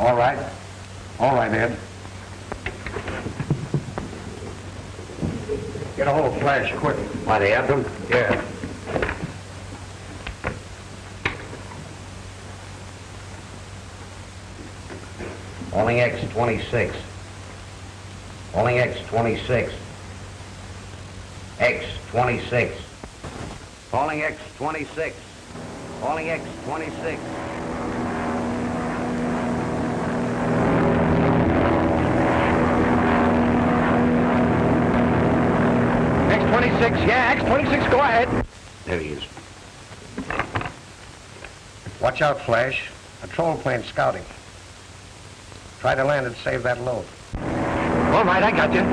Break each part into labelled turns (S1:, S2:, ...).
S1: All right. All right, Ed. Get a hold of Flash, quick.
S2: Why, they have them?
S1: Yeah.
S2: Calling X26. Calling X26. X26. Calling X26. Calling X26.
S1: X26, yeah, X26, go ahead.
S2: There he is.
S1: Watch out, Flash. Patrol plane scouting. Try to land and save that load.
S2: All right, I got you.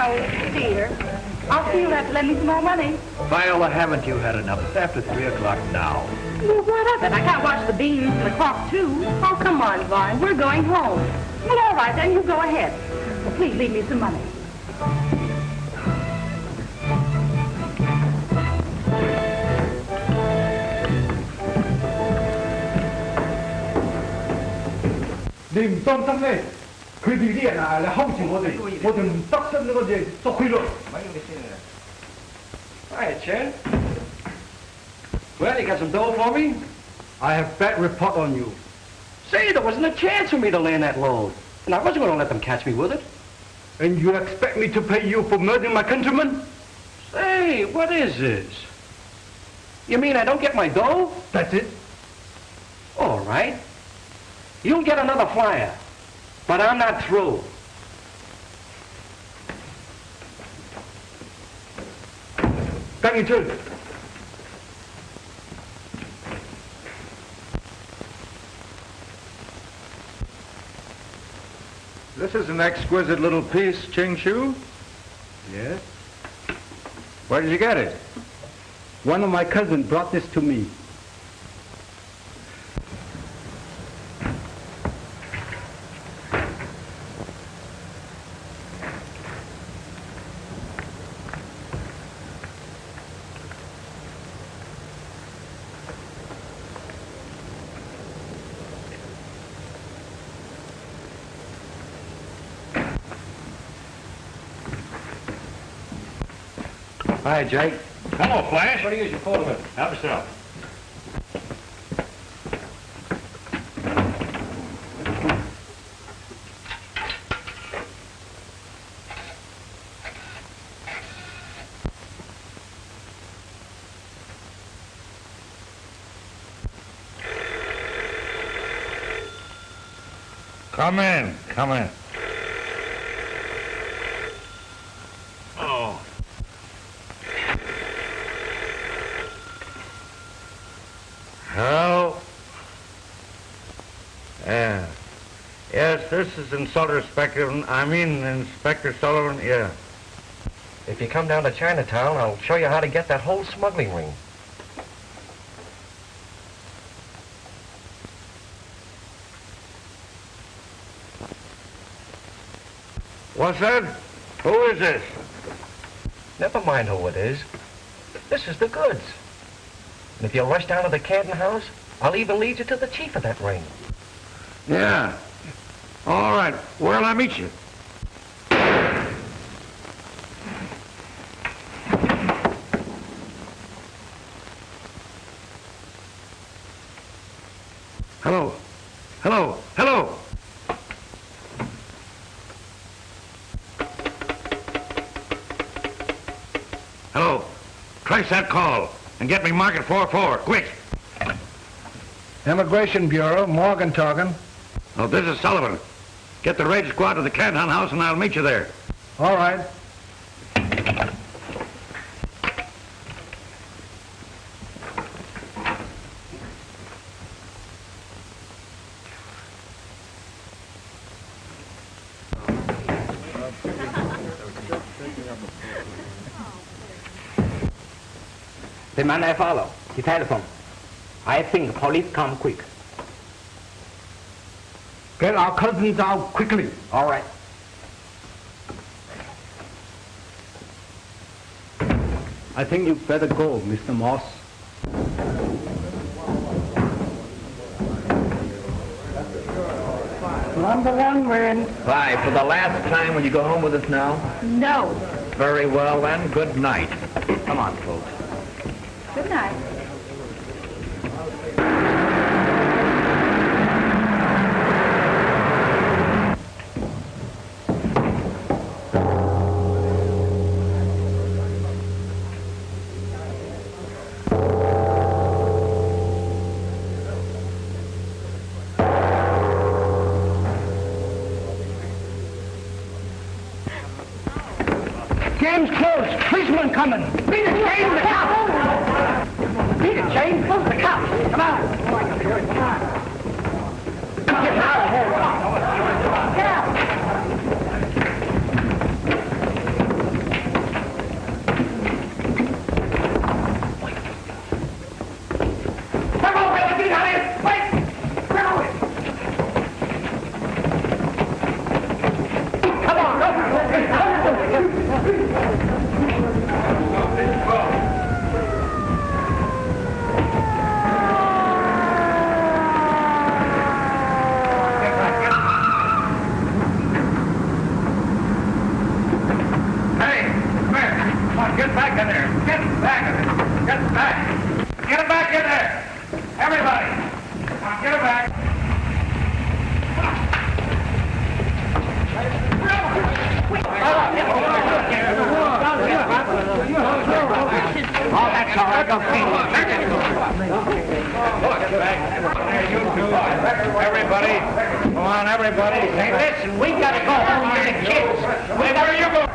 S3: Oh, dear. I'll see you'll have to lend me some more money.
S4: Viola, haven't you had enough? It's after 3 o'clock now.
S3: Well, what of it? I can't watch the beans and the clock, too. Oh, come on, Vine. We're going home. Well, all right, then. You go ahead. Well, please leave me some money.
S5: 你唔當心咧，佢哋啲人啊嚟睺住我哋唔得心嗰隻捉佢咯。
S4: Hi, Chen. Well, you got some dough for me?
S5: I have bad report on you.
S4: Say, there wasn't a chance for me to land that load. And I wasn't going to let them catch me with it.
S5: And you expect me to pay you for murdering my countrymen?
S4: Say, what is this? You mean I don't get my dough?
S5: That's it.
S4: All right. You'll get another flyer. But I'm not through.
S5: Thank you, too.
S6: This is an exquisite little piece, Ching Shu.
S5: Yes?
S6: Where did you get it?
S5: One of my cousins brought this to me.
S1: Hi, Jake.
S4: Hello, Flash. What do you use your phone with? Help yourself.
S6: Come in, come in.
S4: Oh.
S6: How? Yeah. Yes, this is Inspector Sullivan, yeah.
S4: If you come down to Chinatown, I'll show you how to get that whole smuggling ring.
S6: What's that? Who is this?
S4: Never mind who it is. This is the goods. And if you'll rush down to the Canton house, I'll even lead you to the chief of that ring.
S6: Yeah. All right. Where'll I meet you? Hello. Hello. Hello. Hello. Trace that call and get me Market 44, quick.
S1: Immigration Bureau, Morgan talking.
S6: Oh, this is Sullivan. Get the raid squad to the Canton house and I'll meet you there.
S1: All right.
S7: The man I follow, he telephoned. I think police come quick.
S5: Get our cousins out quickly.
S7: All right.
S5: I think you better go, Mr. Moss.
S3: Number one, we're in.
S2: Bye. For the last time, will you go home with us now?
S3: No.
S2: Very well, then. Good night. Come on, folks.
S3: Good night.
S1: Game's closed. Policeman coming. Beat it, Jane, the cops. Beat it, Jane. Close the cops. Come on. Come on. Get out of here. Get out. Come on, Billy. Get out of here. Wait. Come on. Come on.
S6: Get back in there. Get back in there. Get back. Get him back in there. Everybody. Come on, get him back. Oh, that's all right. Don't Everybody. Come on, everybody. Hey, listen, we gotta go home to the kids. Where are you going?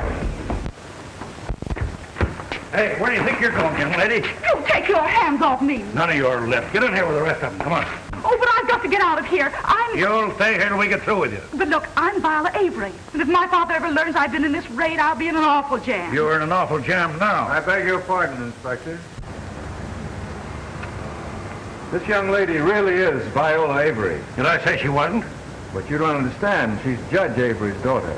S6: Hey, where do you think you're going, young lady?
S3: You take your hands off me.
S6: None of your left. Get in here with the rest of them. Come on.
S3: Oh, but I've got to get out of here.
S6: You'll stay here till we get through with you.
S3: But look, I'm Viola Avery. And if my father ever learns I've been in this raid, I'll be in an awful jam.
S6: You're in an awful jam now.
S8: I beg your pardon, Inspector. This young lady really is Viola Avery.
S6: Did I say she wasn't?
S8: But you don't understand. She's Judge Avery's daughter.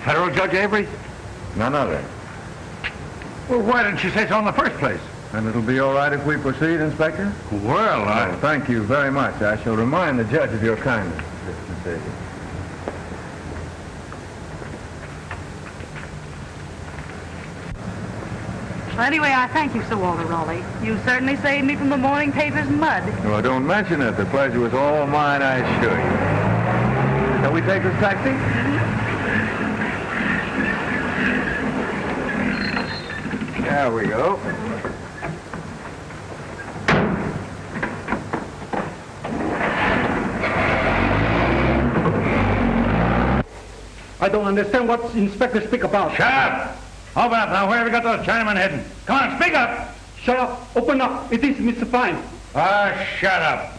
S6: Federal Judge Avery?
S8: None other.
S6: Well, why didn't she say so in the first place?
S8: And it'll be all right if we proceed, Inspector?
S6: Well,
S8: Oh, thank you very much. I shall remind the judge of your kindness, Mr. Sadie.
S3: Well, anyway, I thank you, Sir Walter Raleigh. You certainly saved me from the morning paper's mud.
S8: Oh, don't mention it. The pleasure was all mine, I assure you. Shall we take this taxi? There we go.
S5: I don't understand what Inspector speak about.
S6: shut up! Open up now. Where have you got those Chinamen heading? Come on, speak up!
S5: Shut up. Open up. It is Mr. Fine.
S6: Shut up.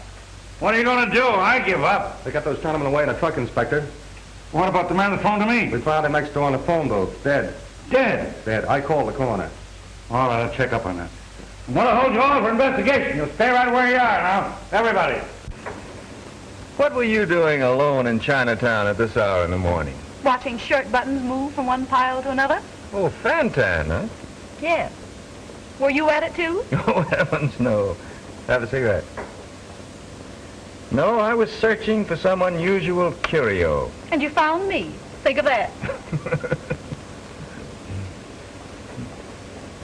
S6: What are you going to do? I give up.
S4: They got those Chinamen away in a truck, Inspector.
S6: What about the man that phoned to me?
S4: We found him next door on the phone booth, dead.
S6: Dead.
S4: Dead. I called the coroner.
S6: All right, I'll check up on that. I'm going to hold you all for investigation. You'll stay right where you are now. Everybody.
S8: What were you doing alone in Chinatown at this hour in the morning?
S3: Watching shirt buttons move from one pile to another?
S8: Oh, Fantan, huh?
S3: Yes. Were you at it too?
S8: Oh, heavens, no. Have a cigarette. No, I was searching for some unusual curio.
S3: And you found me. Think of that.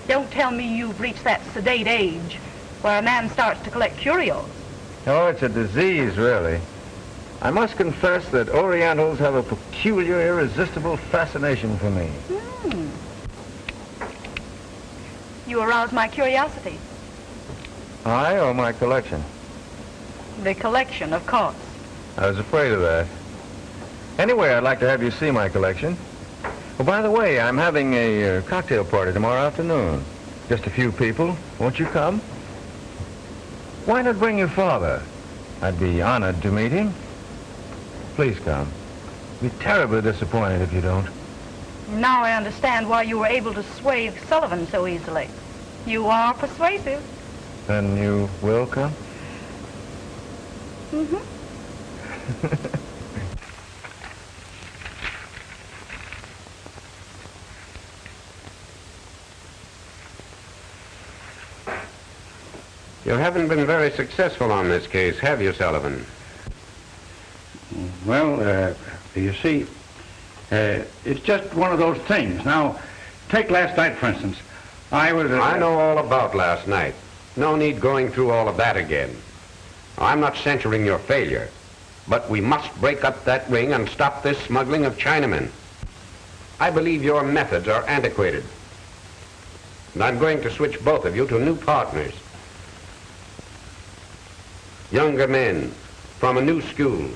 S3: Don't tell me you've reached that sedate age where a man starts to collect curios.
S8: Oh, it's a disease, really. I must confess that Orientals have a peculiar, irresistible fascination for me.
S3: You aroused my curiosity.
S8: I or my collection?
S3: The collection, of course.
S8: I was afraid of that. Anyway, I'd like to have you see my collection. Oh, by the way, I'm having a cocktail party tomorrow afternoon. Just a few people. Won't you come? Why not bring your father? I'd be honored to meet him. Please come. Be terribly disappointed if you don't.
S3: Now I understand why you were able to sway Sullivan so easily. You are persuasive.
S8: Then you will come?
S3: Mm-hmm.
S9: You haven't been very successful on this case, have you, Sullivan?
S6: Well, you see, it's just one of those things. Now, take last night, for instance. I
S9: know all about last night. No need going through all of that again. I'm not censuring your failure, but we must break up that ring and stop this smuggling of Chinamen. I believe your methods are antiquated, and I'm going to switch both of you to new partners. Younger men from a new school.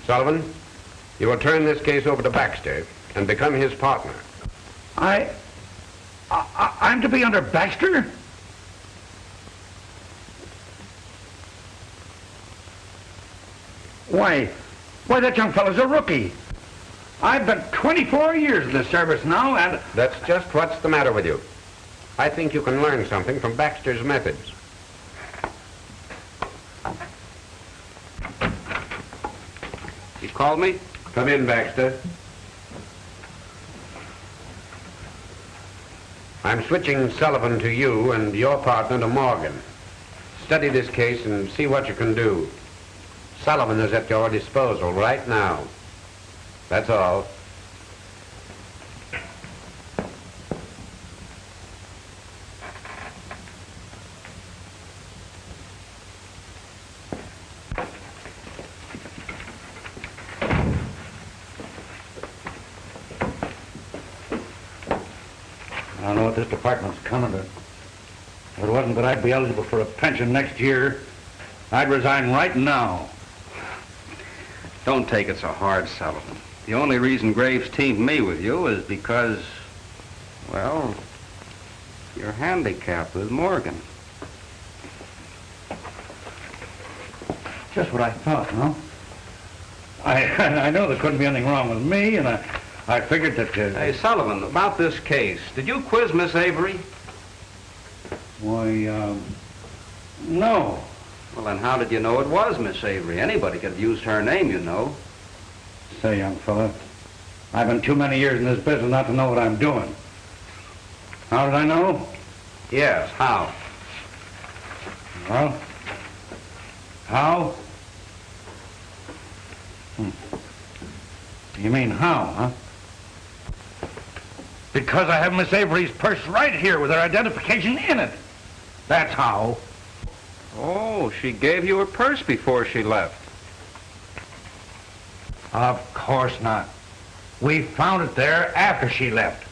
S9: Sullivan, you will turn this case over to Baxter and become his partner.
S6: I'm to be under Baxter? Why, that young fellow's a rookie. I've been 24 years in the service now, and...
S9: That's just what's the matter with you. I think you can learn something from Baxter's methods. You called me? Come in, Baxter. I'm switching Sullivan to you and your partner to Morgan. Study this case and see what you can do. Sullivan is at your disposal right now. That's all.
S6: I don't know what this department's coming to. If it wasn't that I'd be eligible for a pension next year, I'd resign right now.
S10: Don't take it so hard, Sullivan. The only reason Graves teamed me with you is because, well, you're handicapped with Morgan.
S6: Just what I thought, no? I know there couldn't be anything wrong with me, and I figured that...
S10: Hey, Sullivan, about this case, did you quiz Miss Avery?
S6: Why, no.
S10: Well, then how did you know it was Miss Avery? Anybody could have used her name, you know.
S6: Say, young fella, I've been too many years in this business not to know what I'm doing. How did I know?
S10: Yes, how?
S6: Well, how? You mean how, huh? Because I have Miss Avery's purse right here with her identification in it. That's how.
S10: Oh, she gave you her purse before she left.
S6: Of course not. We found it there after she left.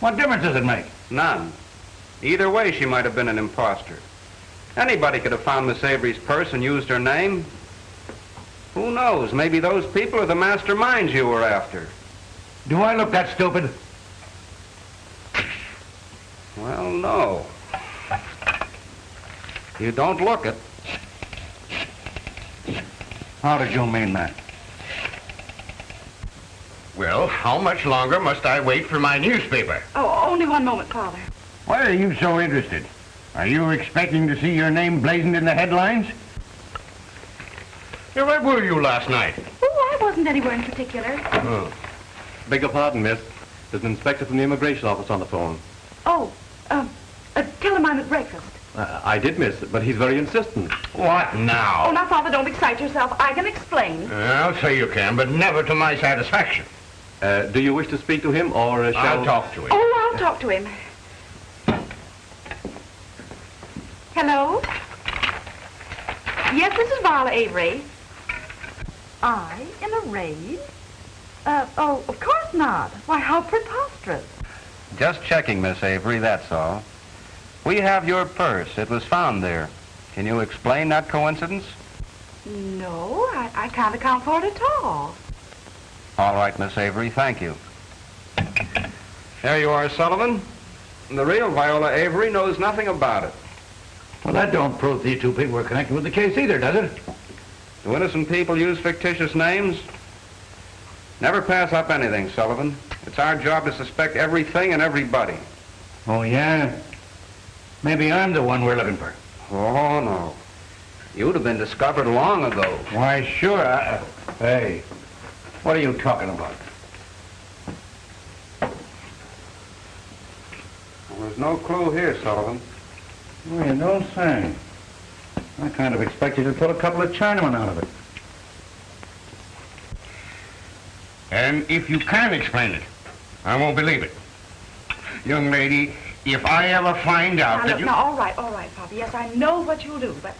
S6: What difference does it make?
S10: None. Either way, she might have been an imposter. Anybody could have found Miss Avery's purse and used her name. Who knows? Maybe those people are the masterminds you were after.
S6: Do I look that stupid?
S10: Well, no. You don't look it.
S6: How did you mean that?
S9: Well, how much longer must I wait for my newspaper?
S3: Oh, only one moment, Father.
S6: Why are you so interested? Are you expecting to see your name blazoned in the headlines?
S9: Yeah, where were you last night?
S3: Oh, I wasn't anywhere in particular.
S9: Oh.
S11: Beg your pardon, miss. There's an inspector from the immigration office on the phone.
S3: Oh, tell him I'm at breakfast.
S11: I did, miss, but he's very insistent.
S9: What now?
S3: Oh, now, Father, don't excite yourself. I can explain.
S9: I'll say you can, but never to my satisfaction.
S11: Do you wish to speak to him, or shall...
S9: I'll talk to him.
S3: Oh, I'll talk to him. Hello? Yes, this is Viola Avery. I in a raid? Oh, of course not. Why, how preposterous.
S10: Just checking, Miss Avery, that's all. We have your purse. It was found there. Can you explain that coincidence?
S3: No, I can't account for it at all.
S10: All right, Miss Avery, thank you. There you are, Sullivan. The real Viola Avery knows nothing about it.
S6: Well, that don't prove these two people were connected with the case either, does it?
S10: Do innocent people use fictitious names? Never pass up anything, Sullivan. It's our job to suspect everything and everybody.
S6: Oh, yeah? Maybe I'm the one we're looking for.
S10: Oh, no. You'd have been discovered long ago.
S6: Why, sure. Hey, what are you talking about?
S10: Well, there's no clue here, Sullivan.
S6: Oh, you don't say. I kind of expected you to pull a couple of Chinamen out of it.
S9: And if you can explain it, I won't believe it. Young lady, if I ever find out
S3: Now,
S9: that
S3: look,
S9: you...
S3: now, all right, Papa. Yes, I know what you'll do, but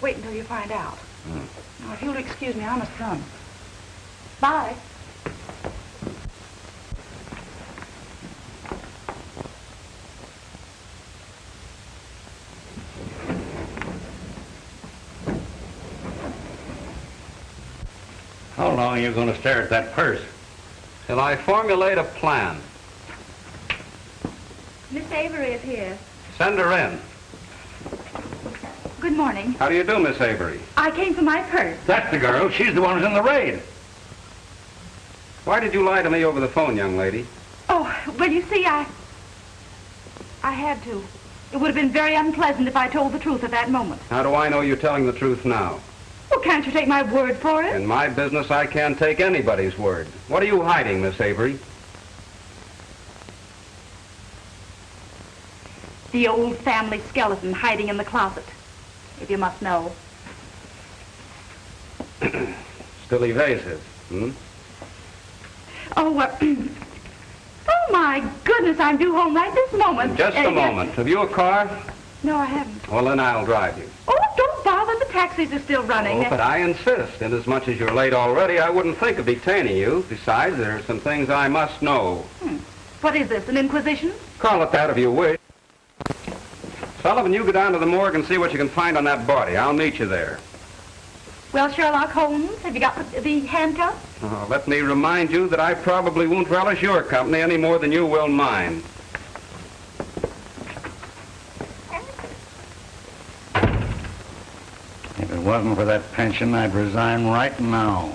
S3: wait until you find out. Now, if you'll excuse me, I must run. Bye.
S6: How long are you going to stare at that purse?
S10: Till I formulate a plan.
S3: Miss Avery is here.
S10: Send her in.
S3: Good morning.
S10: How do you do, Miss Avery?
S3: I came for my purse.
S6: That's the girl. She's the one who's in the raid.
S10: Why did you lie to me over the phone, young lady?
S3: Oh, well, you see, I had to. It would have been very unpleasant if I told the truth at that moment.
S10: How do I know you're telling the truth now?
S3: Well, can't you take my word for it?
S10: In my business, I can't take anybody's word. What are you hiding, Miss Avery?
S3: The old family skeleton hiding in the closet, if you must know.
S10: Still evasive, hmm?
S3: Oh, oh, my goodness, I'm due home right this moment.
S10: Just a moment. Have you a car?
S3: No, I haven't.
S10: Well, then I'll drive you.
S3: Oh, don't bother. The taxis are still running.
S10: Oh, but I insist. Inasmuch as you're late already, I wouldn't think of detaining you. Besides, there are some things I must know.
S3: What is this, an inquisition?
S10: Call it that if you wish. Sullivan, you go down to the morgue and see what you can find on that body. I'll meet you there.
S3: Well, Sherlock Holmes, have you got the handcuffs?
S10: Oh, let me remind you that I probably won't relish your company any more than you will mine.
S6: If it wasn't for that pension, I'd resign right now.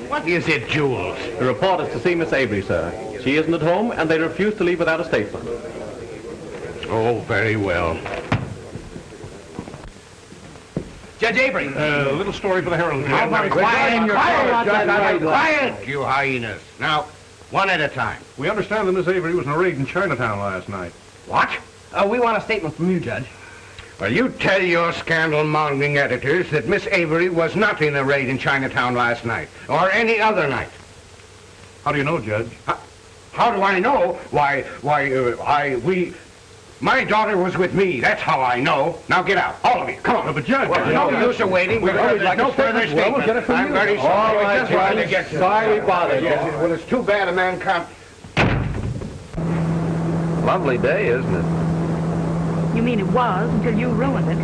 S9: What is it, Jules?
S11: The report is to see Miss Avery, sir. She isn't at home, and they refuse to leave without a statement.
S9: Oh, very well.
S5: Judge Avery.
S6: A little story for the Herald.
S9: Quiet, you hyenas. Now, one at a time.
S6: We understand that Miss Avery was in a raid in Chinatown last night.
S9: What?
S5: We want a statement from you, Judge.
S9: Well, you tell your scandal-mongering editors that Miss Avery was not in a raid in Chinatown last night, or any other night.
S6: How do you know, Judge?
S9: How do I know? My daughter was with me. That's how I know. Now get out, all of you. Come on.
S6: But Judge,
S9: No use of waiting. There's no further statement. I'm very sorry.
S11: All
S9: Just trying to
S11: right,
S9: get you.
S11: sorry we bothered you.
S9: Well, it's too bad a man can't.
S10: Lovely day, isn't it?
S3: You mean it was until you ruined it.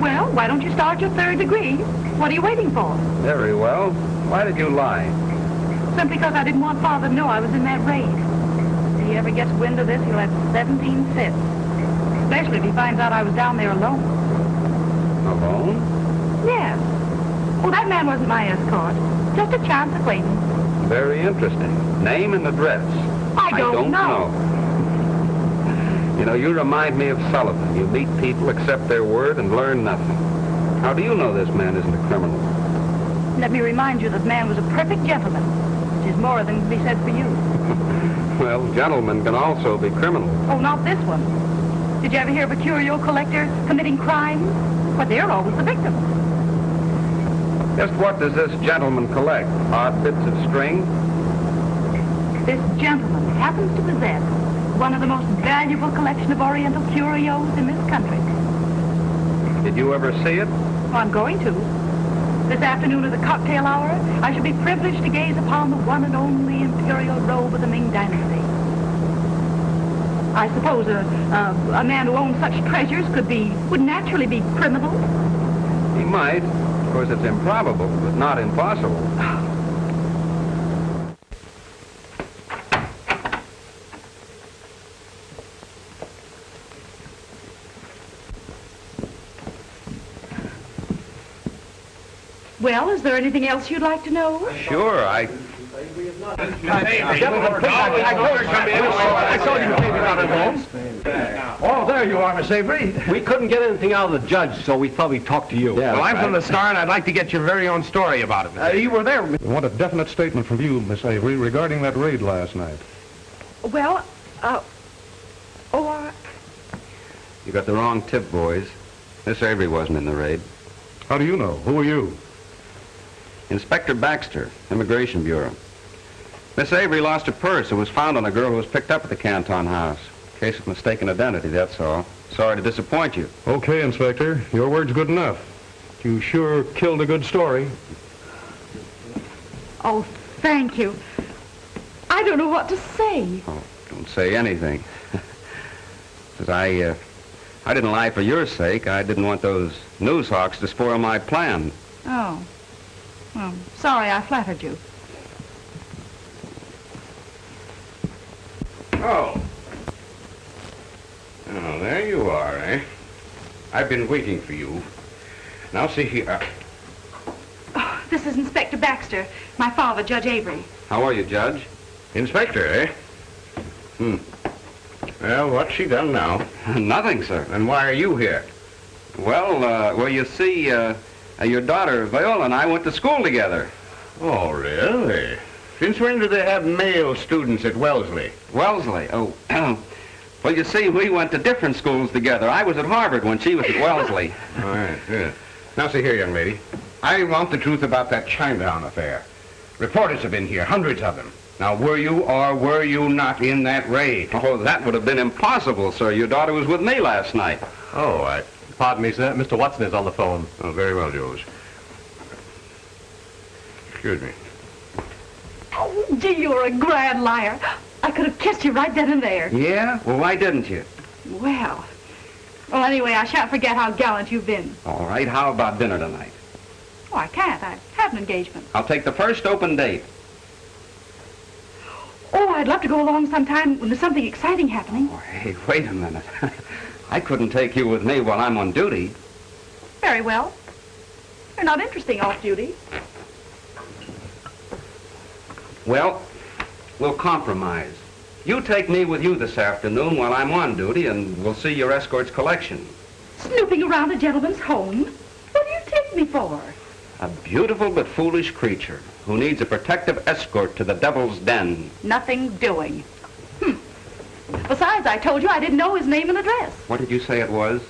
S3: Well, why don't you start your third degree? What are you waiting for?
S10: Very well. Why did you lie?
S3: Simply because I didn't want Father to know I was in that raid. If he ever gets wind of this, he'll have 17 fits. Especially if he finds out I was down there alone.
S10: Alone?
S3: Yes. Oh, that man wasn't my escort. Just a chance acquaintance.
S10: Very interesting. Name and address.
S3: I don't know.
S10: You know, you remind me of Sullivan. You meet people, accept their word, and learn nothing. How do you know this man isn't a criminal?
S3: Let me remind you that the man was a perfect gentleman, which is more than can be said for you.
S10: Well, gentlemen can also be criminals.
S3: Oh, not this one. Did you ever hear of a curio collector committing crime? But they're always the victim.
S10: Just what does this gentleman collect? Odd bits of string?
S3: This gentleman happens to possess one of the most valuable collection of Oriental curios in this country.
S10: Did you ever see it?
S3: Well, I'm going to. This afternoon at the cocktail hour, I shall be privileged to gaze upon the one and only imperial robe of the Ming Dynasty. I suppose a man who owns such treasures would naturally be criminal.
S10: He might. Of course, it's improbable, but not impossible.
S3: Well, is there anything else you'd like to know?
S10: Sure,
S5: I saw you came out of home. Oh, there you are, Miss Avery.
S11: We couldn't get anything out of the judge, so we thought we'd talk to you.
S9: Yeah, well, I'm from the Star, and I'd like to get your very own story about it.
S5: You were there.
S6: We want a definite statement from you, Miss Avery, regarding that raid last night.
S3: Well,
S10: You got the wrong tip, boys. Miss Avery wasn't in the raid.
S6: How do you know? Who are you?
S10: Inspector Baxter, Immigration Bureau. Miss Avery lost her purse. It was found on a girl who was picked up at the Canton House. Case of mistaken identity, that's all. Sorry to disappoint you.
S6: Okay, Inspector. Your word's good enough. You sure killed a good story.
S3: oh, thank you. I don't know what to say.
S10: Oh, don't say anything. Because I didn't lie for your sake. I didn't want those news hawks to spoil my plan.
S3: Oh. Well, sorry I flattered you.
S9: Oh. Oh, there you are, eh? I've been waiting for you. Now, see here.
S3: Oh, this is Inspector Baxter, my father, Judge Avery.
S10: How are you, Judge?
S9: Inspector, eh? Well, what's she done now?
S10: Nothing, sir.
S9: And why are you here?
S10: Well, you see, your daughter, Viola, and I went to school together.
S9: Oh, really? Since when do they have male students at Wellesley?
S10: Wellesley? Oh, well, you see, we went to different schools together. I was at Harvard when she was at Wellesley.
S9: All right, good. Now, see here, young lady. I want the truth about that Chinatown affair. Reporters have been here, hundreds of them. Now, were you or were you not in that raid?
S10: Oh, that would have been impossible, sir. Your daughter was with me last night.
S11: Oh, pardon me, sir. Mr. Watson is on the phone.
S9: Oh, very well, Jules. Excuse me.
S3: Oh, gee, you're a grand liar. I could have kissed you right then and there.
S10: Yeah? Well, why didn't you?
S3: Well, anyway, I shan't forget how gallant you've been.
S10: All right, how about dinner tonight?
S3: Oh, I can't. I have an engagement.
S10: I'll take the first open date.
S3: Oh, I'd love to go along sometime when there's something exciting happening.
S10: Oh, hey, wait a minute. I couldn't take you with me while I'm on duty.
S3: Very well. You're not interesting off duty.
S10: Well, we'll compromise. You take me with you this afternoon while I'm on duty, and we'll see your escort's collection.
S3: Snooping around a gentleman's home? What do you take me for?
S10: A beautiful but foolish creature who needs a protective escort to the devil's den.
S3: Nothing doing. Besides, I told you I didn't know his name and address.
S10: What did you say it was?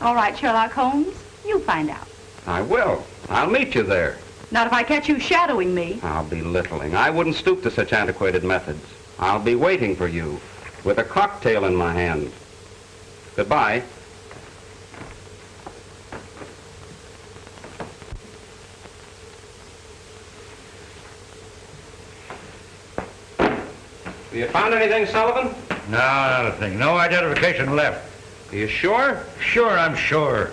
S3: All right, Sherlock Holmes, you find out.
S10: I will. I'll meet you there.
S3: Not if I catch you shadowing me.
S10: I'll be littling. I wouldn't stoop to such antiquated methods. I'll be waiting for you with a cocktail in my hand. Goodbye. Have you found anything, Sullivan?
S2: No, not a thing. No identification left.
S10: Are you sure?
S2: Sure, I'm sure.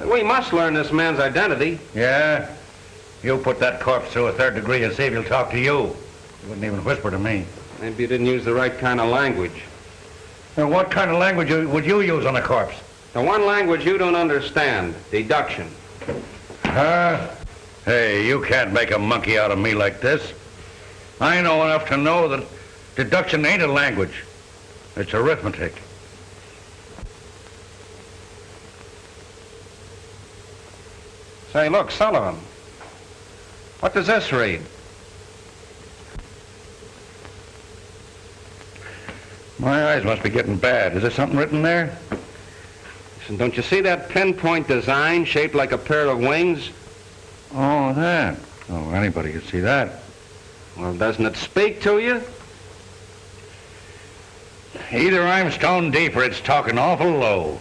S10: We must learn this man's identity.
S2: Yeah? You put that corpse through a third degree and see if he'll talk to you. He wouldn't even whisper to me.
S10: Maybe you didn't use the right kind of language.
S6: And what kind of language would you use on a corpse?
S10: The one language you don't understand, deduction.
S6: Huh? Hey, you can't make a monkey out of me like this. I know enough to know that deduction ain't a language. It's arithmetic.
S10: Say, look, Sullivan. What does this read?
S6: My eyes must be getting bad. Is there something written there?
S10: Listen, don't you see that pinpoint design shaped like a pair of wings?
S6: Oh, that. Oh, anybody can see that.
S10: Well, doesn't it speak to you?
S6: Either I'm stone deep or it's talking awful low.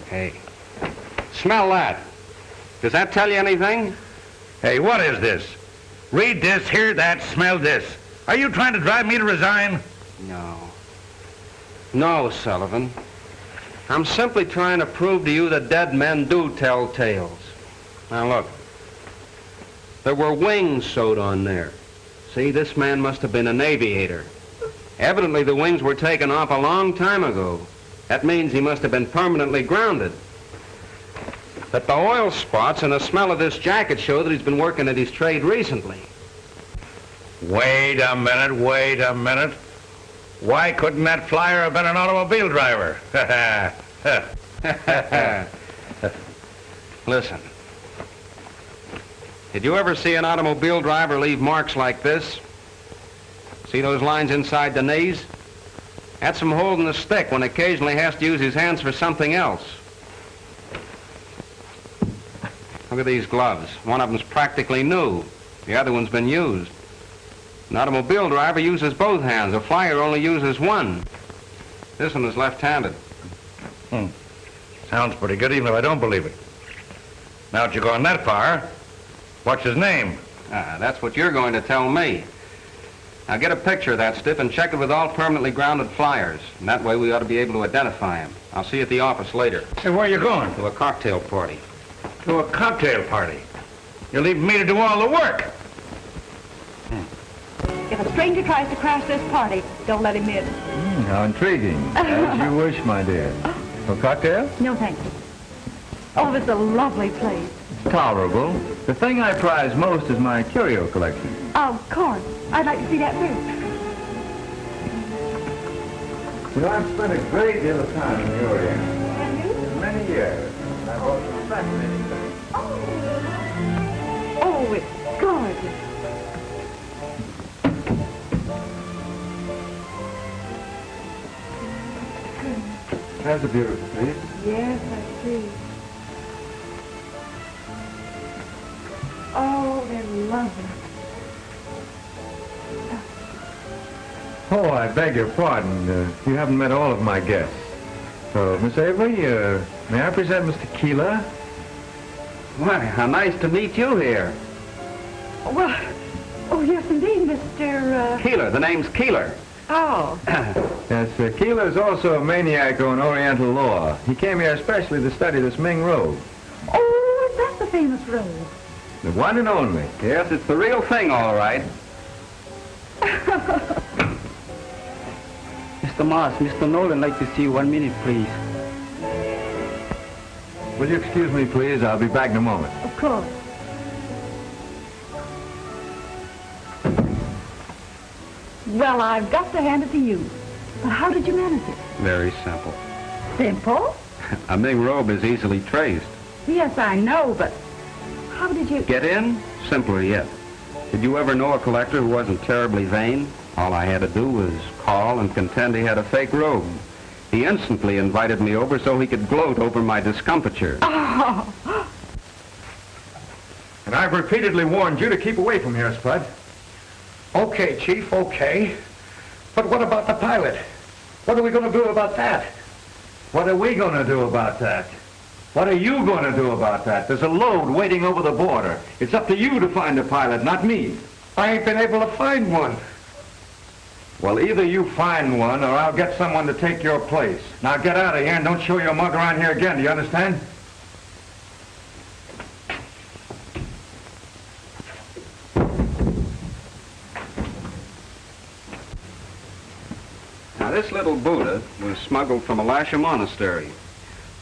S10: Hey, smell that. Does that tell you anything?
S6: Hey, what is this? Read this, hear that, smell this. Are you trying to drive me to resign?
S10: No. No, Sullivan. I'm simply trying to prove to you that dead men do tell tales. Now look. There were wings sewed on there. See, this man must have been an aviator. Evidently the wings were taken off a long time ago. That means he must have been permanently grounded. But the oil spots and the smell of this jacket show that he's been working at his trade recently.
S6: Wait a minute. Why couldn't that flyer have been an automobile driver?
S10: Listen. Did you ever see an automobile driver leave marks like this? See those lines inside the knees? That's from holding the stick when occasionally he has to use his hands for something else. Look at these gloves. One of them's practically new. The other one's been used. An automobile driver uses both hands. A flyer only uses one. This one is left-handed.
S6: Sounds pretty good, even if I don't believe it. Now that you're going that far, what's his name?
S10: That's what you're going to tell me. Now get a picture of that stiff and check it with all permanently grounded flyers. And that way we ought to be able to identify him. I'll see you at the office later.
S6: Hey, where are you going?
S10: To a cocktail party.
S6: To a cocktail party? You're leaving me to do all the work.
S3: If a stranger tries to crash this party, don't let him in.
S8: How intriguing. As you wish, my dear. A cocktail?
S3: No, thank you. Oh, it's a lovely place.
S8: Tolerable. The thing I prize most is my curio collection.
S3: Of course. I'd like to see that too.
S8: You know, I've spent a great deal of time in the Orient. Have you? Many years. I've also fascinating things.
S3: Oh, it's gorgeous.
S8: That's a beautiful piece.
S3: Yes, I see. Oh, they're lovely.
S8: Oh, I beg your pardon. You haven't met all of my guests. So, Miss Avery, may I present Mr. Keeler?
S10: Why, how nice to meet you here.
S3: Well, oh, yes, indeed, Mr.
S10: Keeler. The name's Keeler.
S3: Oh.
S8: Yes, Keeler is also a maniac on Oriental law. He came here especially to study this Ming road.
S3: Oh, is that the famous road?
S8: The one and only.
S10: Yes, it's the real thing, all right.
S12: Mr. Moss, Mr. Nolan like to see you 1 minute, please.
S8: Will you excuse me, please? I'll be back in a moment.
S3: Of course. Well, I've got to hand it to you. But how did you manage it?
S10: Very simple.
S3: Simple?
S10: A Ming robe is easily traced.
S3: Yes, I know, but how did you...
S10: Get in? Simpler yet. Did you ever know a collector who wasn't terribly vain? All I had to do was call and contend he had a fake robe. He instantly invited me over so he could gloat over my discomfiture.
S3: Oh.
S8: And I've repeatedly warned you to keep away from here, Spud.
S4: Okay, Chief, okay. But what about the pilot? What are we going to do about that?
S8: What are we going to do about that? What are you going to do about that? There's a load waiting over the border. It's up to you to find a pilot, not me.
S4: I ain't been able to find one.
S8: Well, either you find one or I'll get someone to take your place. Now get out of here and don't show your mug around here again, do you understand?
S10: Now, this little Buddha was smuggled from Elisha Monastery,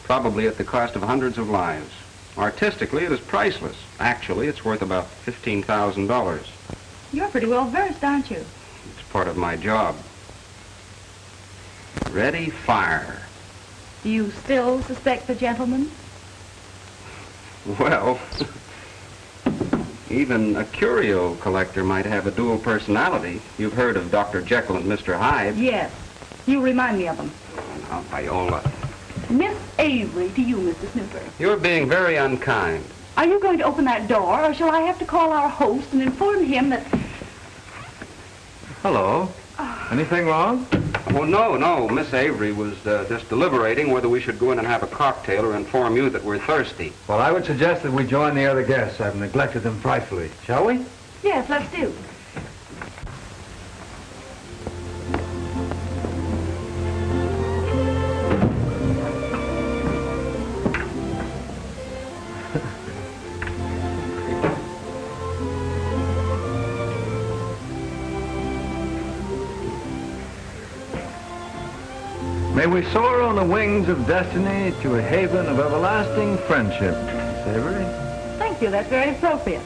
S10: probably at the cost of hundreds of lives. Artistically, it is priceless. Actually, it's worth about $15,000.
S3: You're pretty well versed, aren't you?
S10: It's part of my job. Ready, fire.
S3: Do you still suspect the gentleman?
S10: Well, even a curio collector might have a dual personality. You've heard of Dr. Jekyll and Mr. Hyde.
S3: Yes. You remind me of him.
S10: Oh, now, Viola.
S3: Miss Avery to you, Mr. Snooper.
S10: You're being very unkind.
S3: Are you going to open that door, or shall I have to call our host and inform him that...
S8: Hello. Anything wrong?
S10: Oh, no. Miss Avery was just deliberating whether we should go in and have a cocktail or inform you that we're thirsty.
S8: Well, I would suggest that we join the other guests. I've neglected them frightfully. Shall we?
S3: Yes, let's do.
S8: May we soar on the wings of destiny to a haven of everlasting friendship. Miss Avery?
S3: Thank you. That's very appropriate.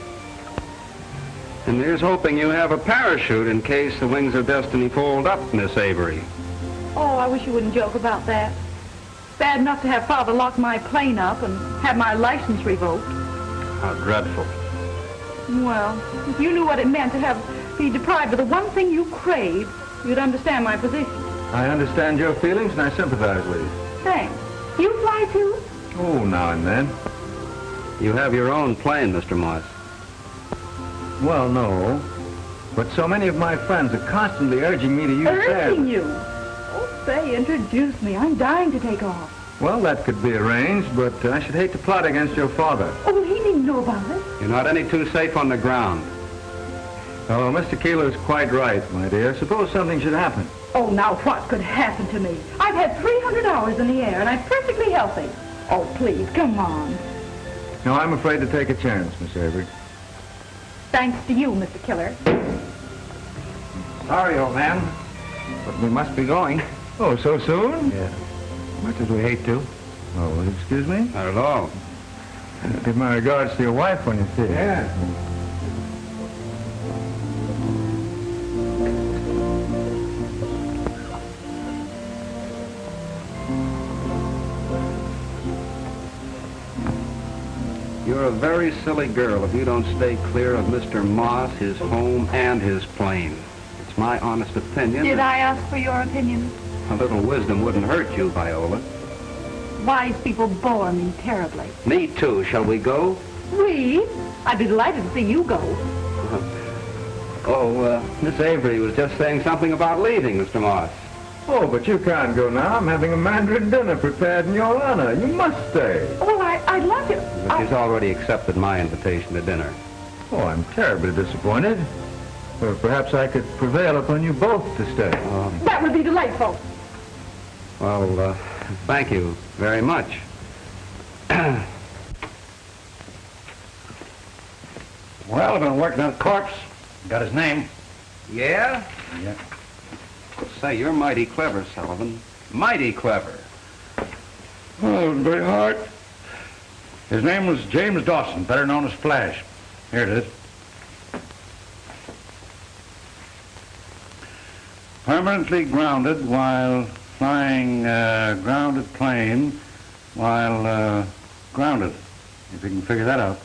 S10: And here's hoping you have a parachute in case the wings of destiny fold up, Miss Avery.
S3: Oh, I wish you wouldn't joke about that. Bad enough to have Father lock my plane up and have my license revoked.
S10: How dreadful.
S3: Well, if you knew what it meant to be deprived of the one thing you crave, you'd understand my position.
S8: I understand your feelings and I sympathize with you.
S3: Thanks. You fly too?
S8: Oh, now and then.
S10: You have your own plane, Mr. Moss.
S8: Well, no. But so many of my friends are constantly urging me to use theirs.
S3: Urging you? Oh, say, introduce me. I'm dying to take off.
S8: Well, that could be arranged, but I should hate to plot against your father.
S3: Oh, well, he needn't know about it.
S10: You're not any too safe on the ground.
S8: Oh, Mr. Keeler's quite right, my dear. Suppose something should happen.
S3: Oh, now what could happen to me? I've had 300 hours in the air, and I'm perfectly healthy. Oh, please, come on.
S8: No, I'm afraid to take a chance, Miss Avery.
S3: Thanks to you, Mr. Killer.
S4: Sorry, old man, but we must be going.
S8: Oh, so soon?
S4: Yeah. Much as we hate to.
S8: Oh, excuse me?
S10: Not at all.
S8: Give my regards to your wife when you see her.
S4: Yeah.
S10: You're a very silly girl if you don't stay clear of Mr. Moss, his home, and his plane. It's my honest opinion.
S3: Did I ask for your opinion?
S10: A little wisdom wouldn't hurt you, Viola.
S3: Wise people bore me terribly.
S10: Me too. Shall we go?
S3: We? I'd be delighted to see you go.
S10: Miss Avery was just saying something about leaving, Mr. Moss.
S8: Oh, but you can't go now. I'm having a Mandarin dinner prepared in your honor. You must stay.
S3: Oh, I'd love to.
S10: But she's already accepted my invitation to dinner.
S8: Oh, I'm terribly disappointed. Well, perhaps I could prevail upon you both to stay.
S3: That would be delightful.
S10: Well, thank you very much.
S6: Well, I've been working on a corpse. Got his name.
S10: Yeah?
S6: Yeah.
S10: Say, you're mighty clever, Sullivan. Mighty clever.
S6: Oh, it was very hard. His name was James Dawson, better known as Flash. Here it is. Permanently grounded while flying grounded plane while grounded. If you can figure that out.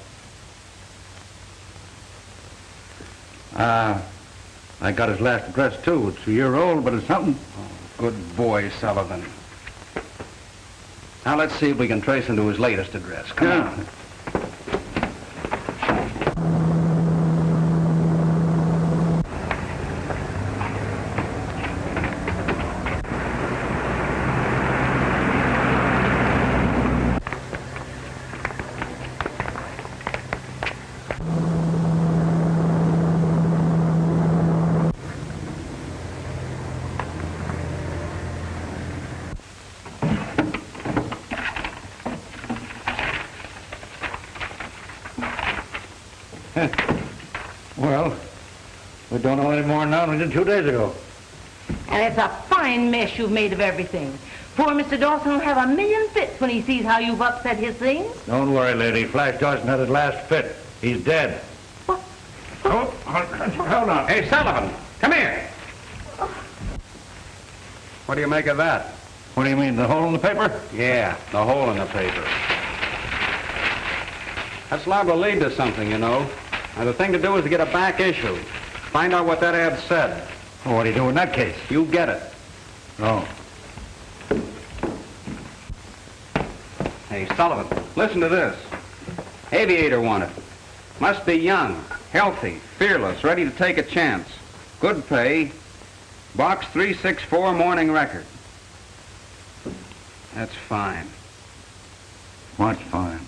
S6: I got his last address, too. It's a year old, but it's something.
S10: Oh, good boy, Sullivan. Now, let's see if we can trace him to his latest address. Come on.
S6: Well, we don't know any more now than we did 2 days ago.
S3: And it's a fine mess you've made of everything. Poor Mr. Dawson will have a million fits when he sees how you've upset his things.
S6: Don't worry, lady. Flash Dawson had his last fit. He's dead.
S3: What?
S6: Oh, hold on.
S9: Hey, Sullivan, come here. What do you make of that?
S6: What do you mean, the hole in the paper?
S9: Yeah, the hole in the paper. That's liable to lead to something, you know. Now, the thing to do is to get a back issue. Find out what that ad said.
S6: Well, what do you do in that case?
S9: You get it.
S6: Oh.
S9: Hey, Sullivan, listen to this. Aviator wanted. Must be young, healthy, fearless, ready to take a chance. Good pay. Box 364, Morning Record. That's fine.
S6: What's fine?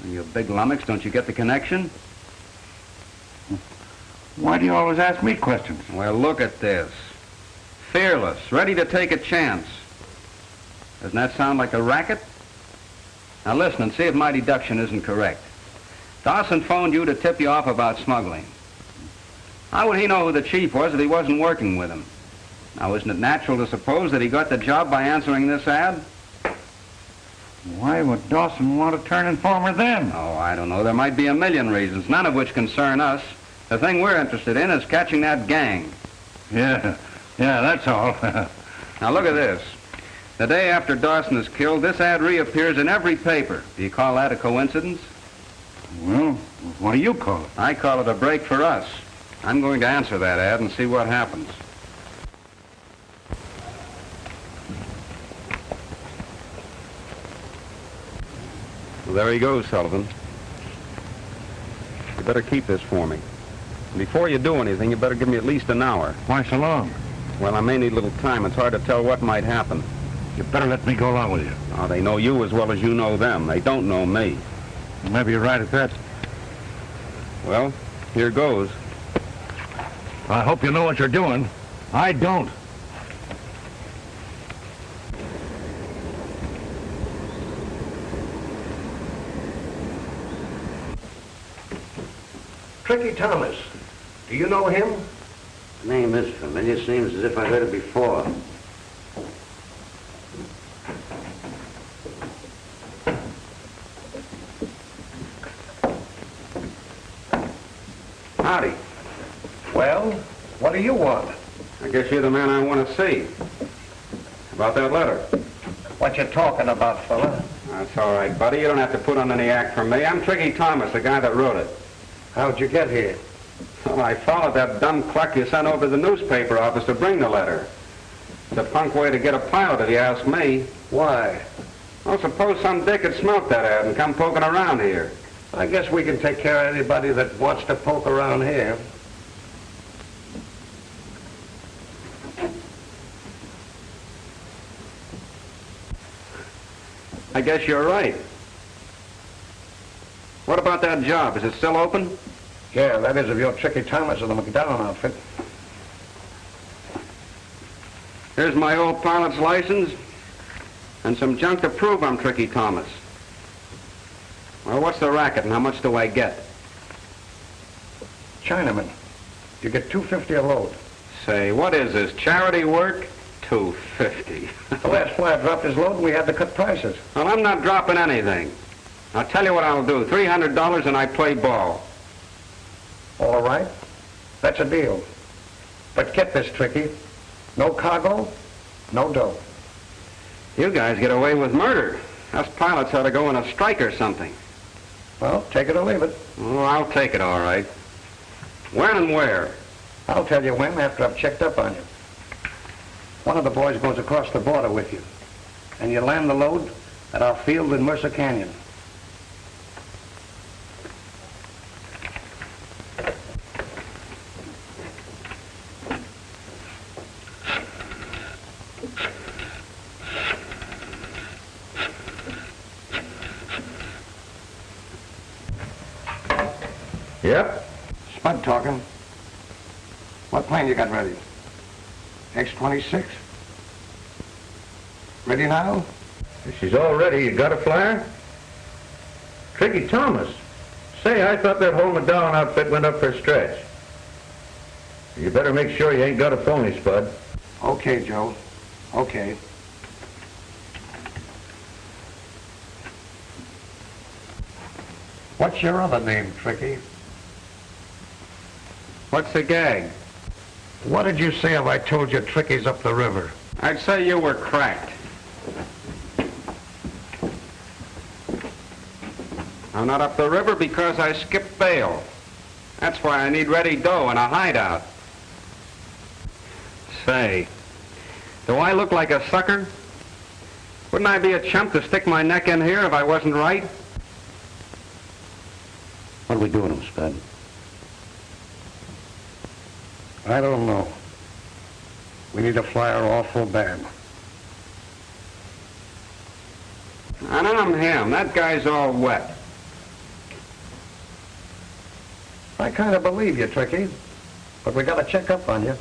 S9: You big lummox, don't you get the connection?
S6: Why do you always ask me questions?
S9: Well, look at this. Fearless, ready to take a chance. Doesn't that sound like a racket? Now listen and see if my deduction isn't correct. Dawson phoned you to tip you off about smuggling. How would he know who the chief was if he wasn't working with him? Now, isn't it natural to suppose that he got the job by answering this ad?
S6: Why would Dawson want to turn informer then?
S9: Oh, I don't know. There might be a million reasons, none of which concern us. The thing we're interested in is catching that gang.
S6: Yeah, that's all.
S9: Now, look at this. The day after Dawson is killed, this ad reappears in every paper. Do you call that a coincidence?
S6: Well, what do you call it?
S9: I call it a break for us. I'm going to answer that ad and see what happens. Well, there he goes, Sullivan. You better keep this for me. Before you do anything, you better give me at least an hour.
S6: Why so long?
S9: Well, I may need a little time. It's hard to tell what might happen.
S6: You better let me go along with you.
S9: Oh, they know you as well as you know them. They don't know me.
S6: Well, maybe you're right at that.
S9: Well, here goes.
S6: I hope you know what you're doing. I don't.
S4: Tricky Thomas. Do you know him?
S13: The name is familiar. Seems as if I heard it before.
S9: Howdy.
S4: Well, what do you want?
S9: I guess you're the man I want to see. About that letter.
S4: What you talking about, fella?
S9: That's all right, buddy. You don't have to put on any act for me. I'm Tricky Thomas, the guy that wrote it.
S4: How'd you get here?
S9: Well, I followed that dumb cluck you sent over to the newspaper office to bring the letter. It's a punk way to get a pilot, if you ask me.
S4: Why?
S9: Well, suppose some dick had smelt that ad and come poking around here.
S4: I guess we can take care of anybody that wants to poke around here.
S9: I guess you're right. What about that job? Is it still open?
S4: Yeah, that is if you're Tricky Thomas of the MacDonald outfit.
S9: Here's my old pilot's license and some junk to prove I'm Tricky Thomas. Well, what's the racket and how much do I get?
S4: Chinamen. You get $2.50 a load.
S9: Say, what is this, charity work? $2.50.
S4: The last flyer dropped his load and we had to cut prices.
S9: Well, I'm not dropping anything. I'll tell you what I'll do. $300 and I play ball.
S4: All right. That's a deal. But get this, Tricky. No cargo, no dough.
S9: You guys get away with murder. Us pilots ought to go on a strike or something.
S4: Well, take it or leave it.
S9: Oh, I'll take it, all right. When and where?
S4: I'll tell you when after I've checked up on you. One of the boys goes across the border with you. And you land the load at our field in Mercer Canyon.
S8: Yep.
S4: Spud talking. What plane you got ready? X-26? Ready now?
S6: If she's all ready, you got a flyer? Tricky Thomas. Say, I thought that whole MacDonald outfit went up for a stretch. You better make sure you ain't got a phony, Spud.
S4: Okay, Joe. Okay. What's your other name, Tricky?
S9: What's the gag?
S4: What did you say if I told you Tricky's up the river?
S9: I'd say you were cracked. I'm not up the river because I skipped bail. That's why I need ready dough and a hideout. Say, do I look like a sucker? Wouldn't I be a chump to stick my neck in here if I wasn't right?
S13: What are we doing, him, Spud?
S4: I don't know. We need a flyer awful bad.
S9: And I'm him. That guy's all wet.
S4: I kind of believe you, Tricky. But we got to check up on you.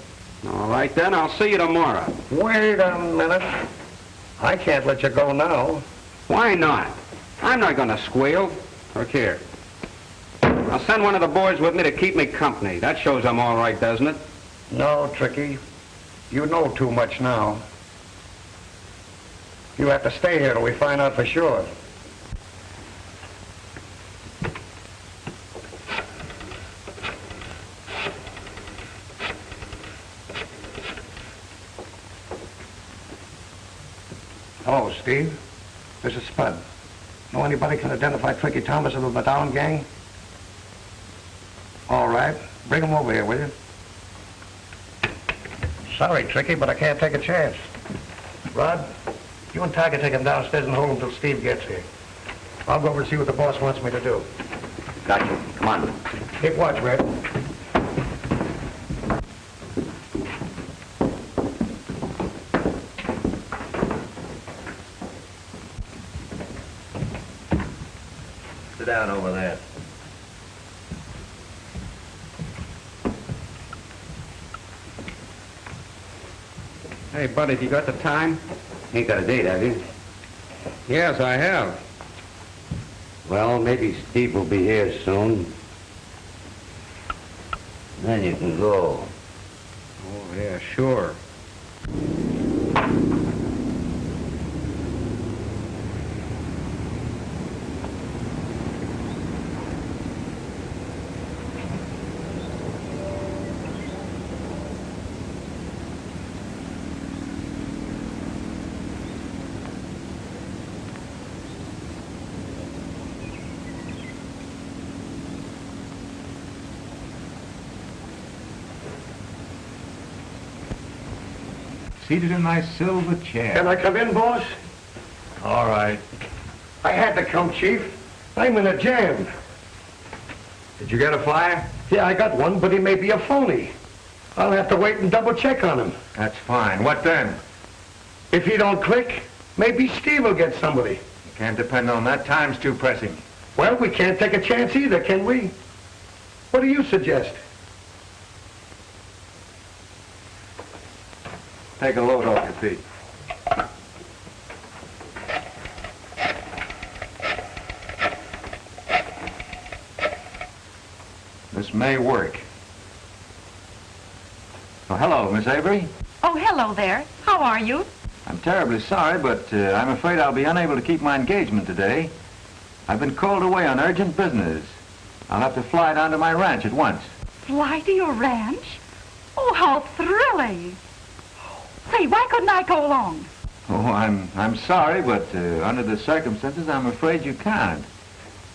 S9: All right, then. I'll see you tomorrow.
S4: Wait a minute. I can't let you go now.
S9: Why not? I'm not going to squeal. Look here. I'll send one of the boys with me to keep me company. That shows I'm all right, doesn't it?
S4: No, Tricky. You know too much now. You have to stay here till we find out for sure. Hello, Steve. This is Spud. Know anybody can identify Tricky Thomas of the MacDonald gang? All right. Bring him over here, will you? Sorry, Tricky, but I can't take a chance. Rod, you and Tiger take him downstairs and hold him till Steve gets here. I'll go over and see what the boss wants me to do.
S13: Gotcha. Come on.
S4: Keep watch, Red.
S2: Sit down over there.
S9: Hey, buddy, have you got the time?
S13: Ain't got a date, have you?
S9: Yes, I have.
S13: Well, maybe Steve will be here soon. Then you can go.
S9: Oh, yeah, sure.
S2: Seated in my silver chair.
S4: Can I come in, boss?
S2: All right.
S4: I had to come, Chief. I'm in a jam.
S2: Did you get a flyer?
S4: Yeah, I got one, but he may be a phony. I'll have to wait and double check on him.
S2: That's fine. What then?
S4: If he don't click, maybe Steve will get somebody.
S2: You can't depend on that. Time's too pressing.
S4: Well, we can't take a chance either, can we? What do you suggest?
S2: Take a load off your feet. This may work. Oh, hello, Miss Avery.
S3: Oh, hello there. How are you?
S2: I'm terribly sorry, but I'm afraid I'll be unable to keep my engagement today. I've been called away on urgent business. I'll have to fly down to my ranch at once.
S3: Fly to your ranch? Oh, how thrilling. Say, why couldn't I go along?
S2: Oh, I'm sorry, but under the circumstances, I'm afraid you can't.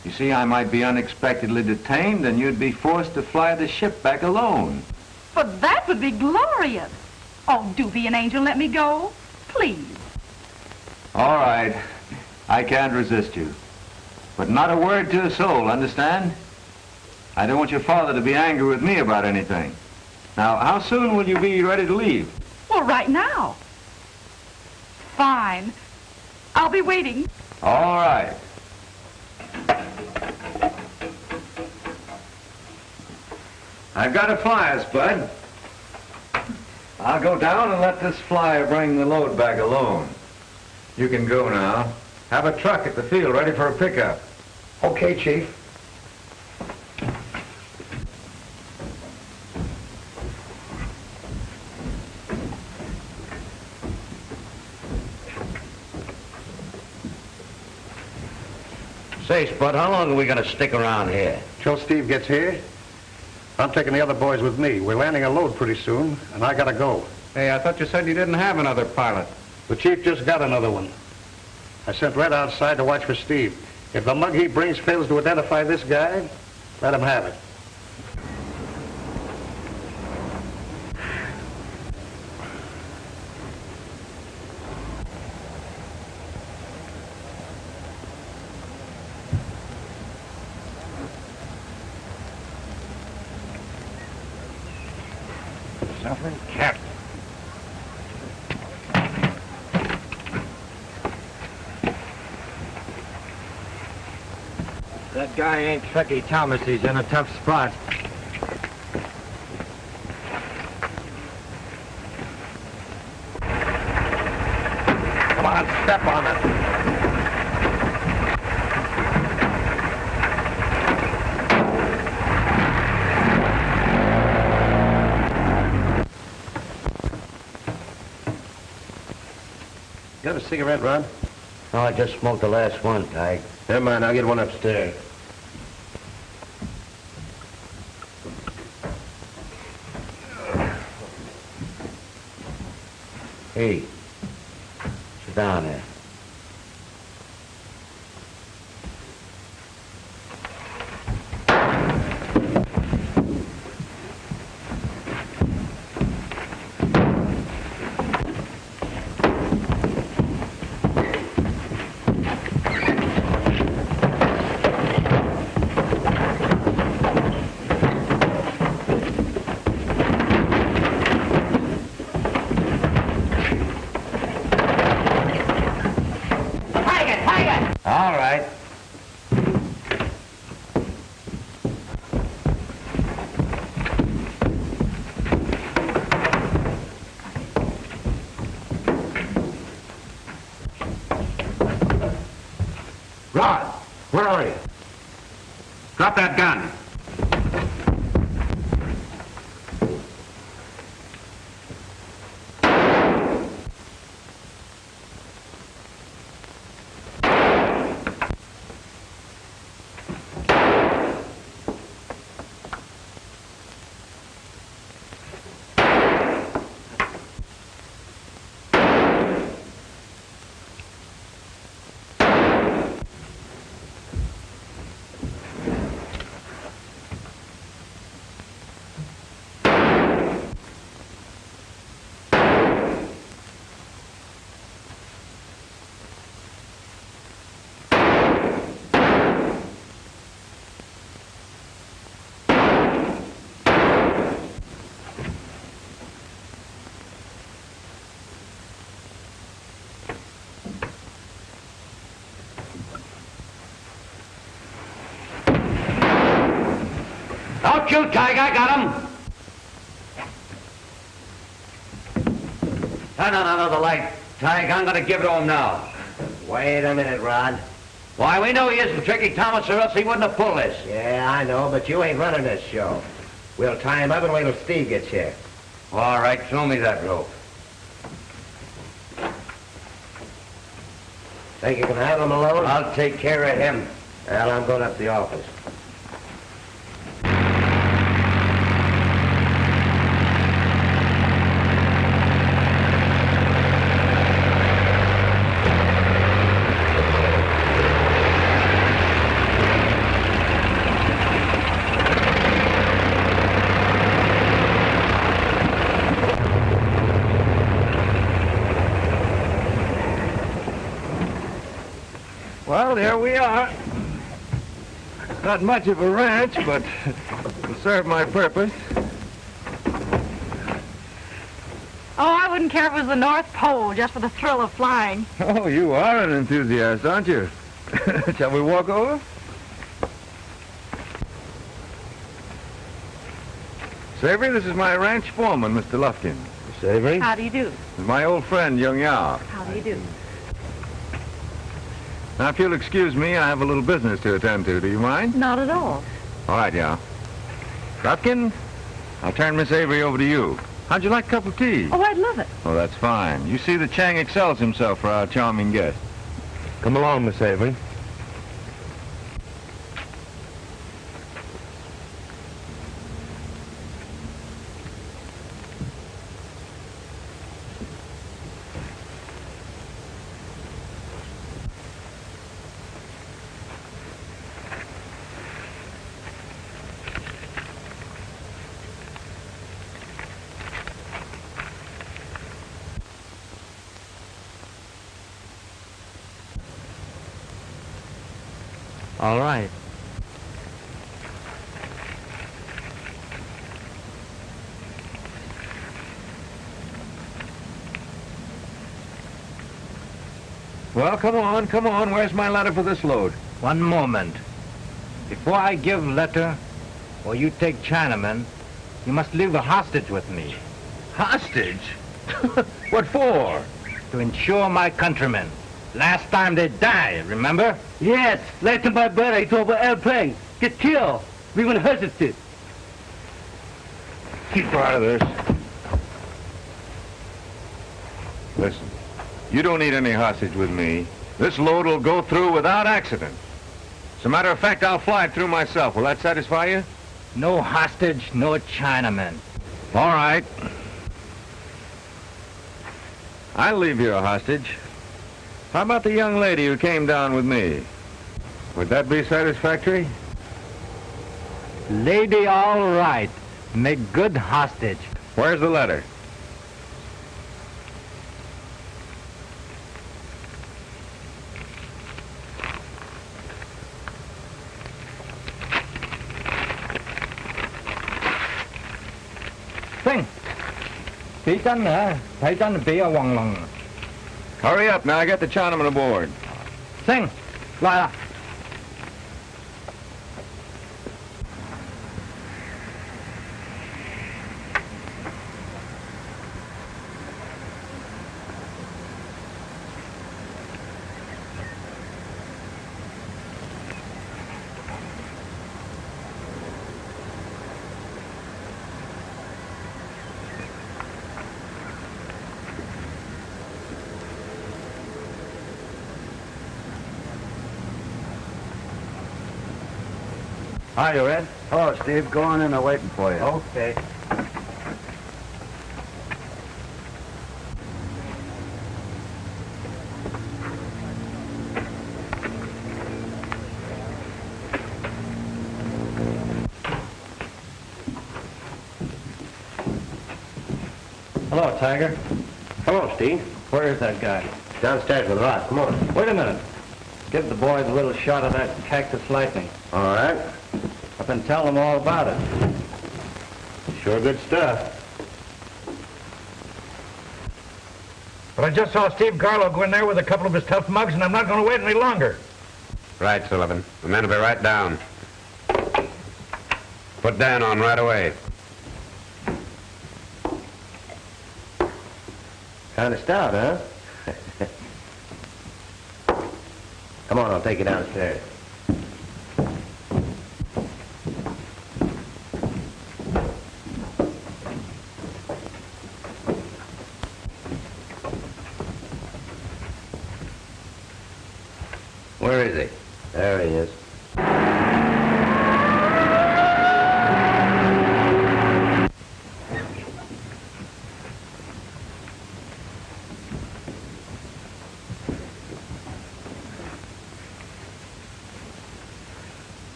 S2: You see, I might be unexpectedly detained, and you'd be forced to fly the ship back alone.
S3: But that would be glorious. Oh, do be an angel and let me go. Please.
S2: All right. I can't resist you. But not a word to a soul, understand? I don't want your father to be angry with me about anything. Now, how soon will you be ready to leave?
S3: Well, right now. Fine. I'll be waiting.
S2: All right. I've got a flyer, Spud. I'll go down and let this flyer bring the load back alone. You can go now. Have a truck at the field ready for a pickup.
S4: Okay, Chief.
S13: sakes, Bud, how long are we going to stick around here?
S4: Till Steve gets here. I'm taking the other boys with me. We're landing a load pretty soon, and I gotta go.
S10: Hey, I thought you said you didn't have another pilot.
S4: The chief just got another one. I sent Red outside to watch for Steve. If the mug he brings fails to identify this guy, let him have it.
S6: Suffering cat.
S8: That guy ain't Truckee Thomas. He's in a tough spot.
S6: Come on, step on it.
S4: You got a cigarette, Ron?
S13: No, I just smoked the last one, Tig.
S4: Never mind, I'll get one upstairs.
S13: Hey, sit down there. All right.
S6: Rod, where are you? Drop that gun.
S13: Don't shoot, Tig. I got him. Turn on another light, Tig. I'm going to give it to him now.
S7: Wait a minute, Rod.
S13: Why, we know he isn't Tricky Thomas, or else he wouldn't have pulled this.
S7: Yeah, I know, but you ain't running this show. We'll tie him up and wait till Steve gets here.
S13: All right, throw me that rope.
S7: Think you can handle him alone?
S13: I'll take care of him.
S7: Well, I'm going up to the office.
S8: Well, there we are. Not much of a ranch, but it'll serve my purpose.
S3: Oh, I wouldn't care if it was the North Pole, just for the thrill of flying.
S8: Oh, you are an enthusiast, aren't you? Shall we walk over? Savory, this is my ranch foreman, Mr. Lufkin.
S7: Savory?
S3: How do you do?
S8: My old friend, Young Yao.
S3: How do you do?
S8: Now, if you'll excuse me, I have a little business to attend to. Do you mind?
S3: Not at all.
S8: All right, Yao. Lufkin, I'll turn Miss Avery over to you. How'd you like a cup of tea?
S3: Oh, I'd love it.
S8: Oh, that's fine. You see that Chang excels himself for our charming guest.
S7: Come along, Miss Avery. All right.
S8: Well, come on. Where's my letter for this load?
S7: One moment. Before I give letter, or you take Chinamen, you must leave a hostage with me.
S8: Hostage? What for?
S7: To insure my countrymen. Last time they died, remember?
S12: Yes, last time my brother, he over airplane. Get killed. We will hesitate.
S8: Keep out of this. Listen, you don't need any hostage with me. This load will go through without accident. As a matter of fact, I'll fly it through myself. Will that satisfy you?
S7: No hostage, no Chinamen.
S8: All right. I'll leave you a hostage. How about the young lady who came down with me? Would that be satisfactory?
S7: Lady, all right. Make good hostage.
S8: Where's the letter?
S7: Sing. Bị chân hả? Thấy chân bị ở hoàng lòng.
S8: Hurry up now, get the Chinaman aboard.
S7: Sing. Lại là.
S13: Hi, you Red? Hello, Steve. Go on in. They're waiting for you.
S7: Okay.
S13: Hello, Tiger.
S7: Hello, Steve.
S13: Where is that guy?
S7: Downstairs with Rod. Come on.
S13: Wait a minute. Give the boys a little shot of that cactus lightning.
S7: All right.
S13: I've been telling them all about it.
S7: Sure good stuff.
S5: But I just saw Steve Garlow go in there with a couple of his tough mugs, and I'm not going to wait any longer.
S9: Right, Sullivan. The men will be right down. Put Dan on right away.
S7: Kind of stout, huh? Come on, I'll take you downstairs. Where is he? There he is.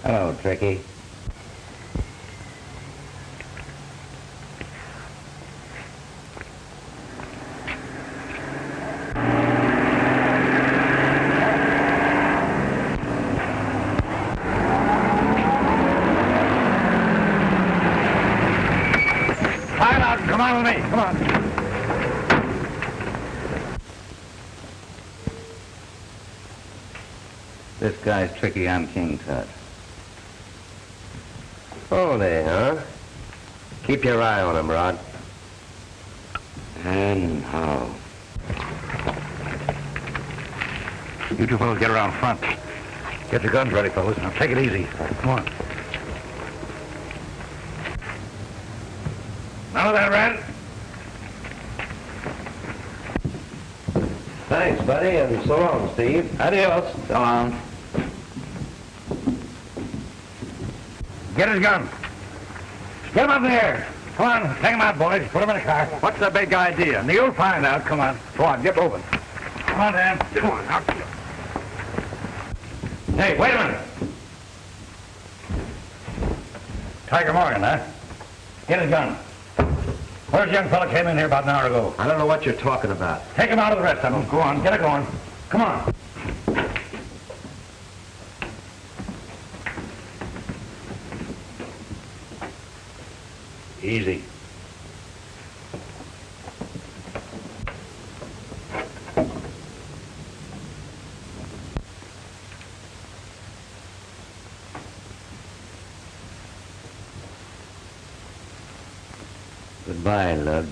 S7: Hello, Tricky.
S5: Climb out and come on with me. Come on.
S7: This guy's Tricky. I'm King Tut. Oh, there, huh? Keep your eye on him, Rod. And how?
S6: You two fellows get around front. Get your guns ready, fellas. Now take it easy. Come on.
S5: None of that, Red.
S7: Thanks, buddy, and so long, Steve.
S5: Adios.
S7: So long.
S5: Get his gun. Get him up there. Come on, take him out, boys. Put him in the car.
S6: What's the big idea?
S5: And you'll find out. Come on. Go on, get moving. Come on, Dan. Come on. Out. Hey, wait a minute. Tiger Morgan, huh? Get his gun. Where's the young fella came in here about an hour ago?
S7: I don't know what you're talking about.
S5: Take him out of the rest of them. Go on, get it going. Come on.
S6: Easy.
S13: Goodbye, Lug.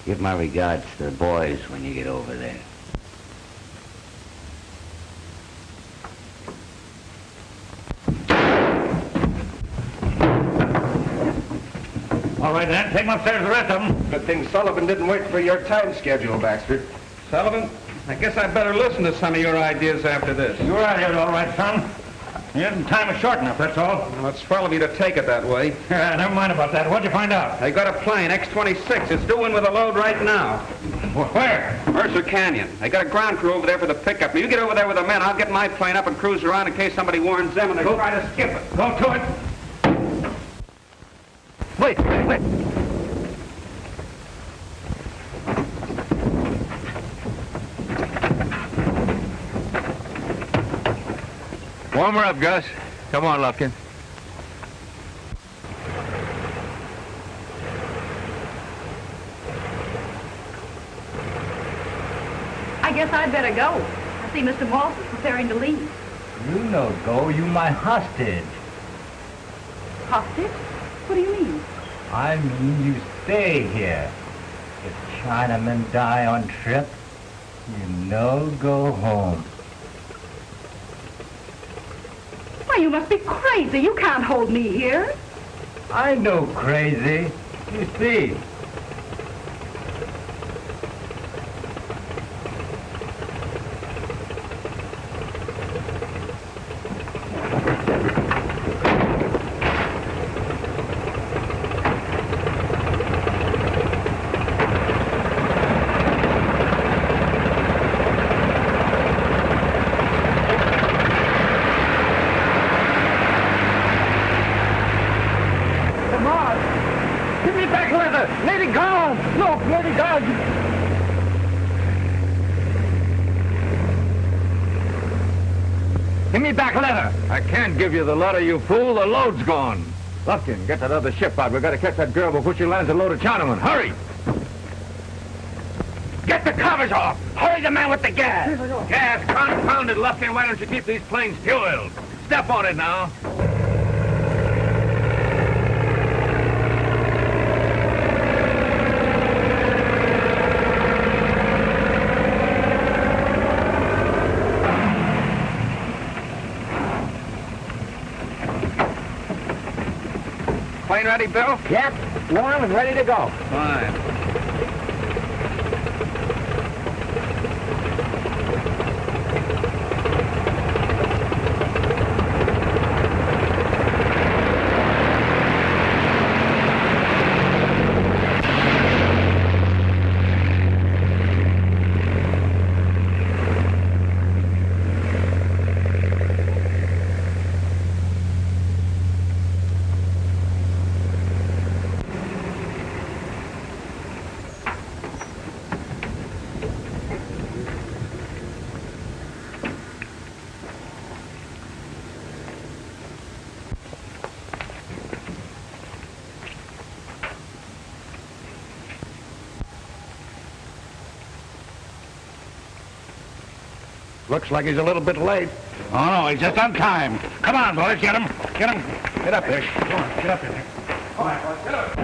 S13: Give my regards to the boys when you get over there.
S6: All right, then. Take them upstairs, the rest of them.
S10: Good thing Sullivan didn't wait for your time schedule, Baxter. Sullivan, I guess I'd better listen to some of your ideas after this.
S6: Your idea's all right, son. Yeah, time is short enough, that's all.
S10: Well, it's swell of you to take it that way.
S6: Yeah, never mind about that. What'd you find out?
S10: They got a plane, X-26. It's due in with a load right now.
S6: Where?
S10: Mercer Canyon. They got a ground crew over there for the pickup. Now, you get over there with the men. I'll get my plane up and cruise around in case somebody warns them and they try to skip it.
S6: Go to it.
S5: Wait.
S8: Warm her up, Gus. Come on, Lufkin.
S3: I guess I'd better go. I see Mr. Moss is preparing to leave.
S7: You no go, you my hostage.
S3: Hostage? What do you mean?
S7: I mean you stay here. If Chinamen die on trip, you no go home.
S3: Why, you must be crazy. You can't hold me here.
S7: I no crazy. You see.
S8: Give me back leather. I can't give you the letter, you fool. The load's gone. Lufkin, get that other ship out. We've got to catch that girl before she lands a load of Chinamen. Hurry! Get the covers off! Hurry the man with the gas! Gas, confounded, Lufkin. Why don't you keep these planes fueled? Step on it now. Plane ready, Bill?
S7: Yep, warm and ready to go.
S8: Fine.
S6: Looks like he's a little bit late. Oh, no, he's just on time. Come on, boys, get him. Get him. Get up there. Come on, get up there. All right, boys, get up.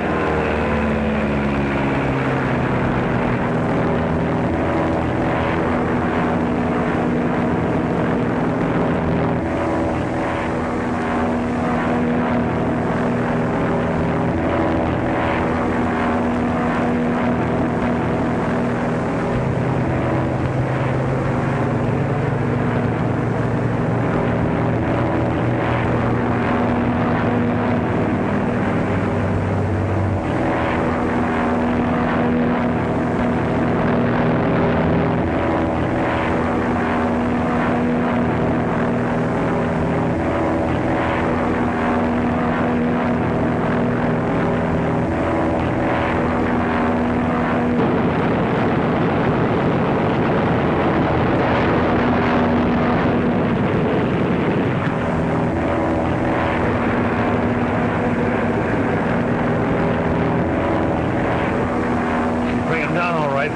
S6: down all right.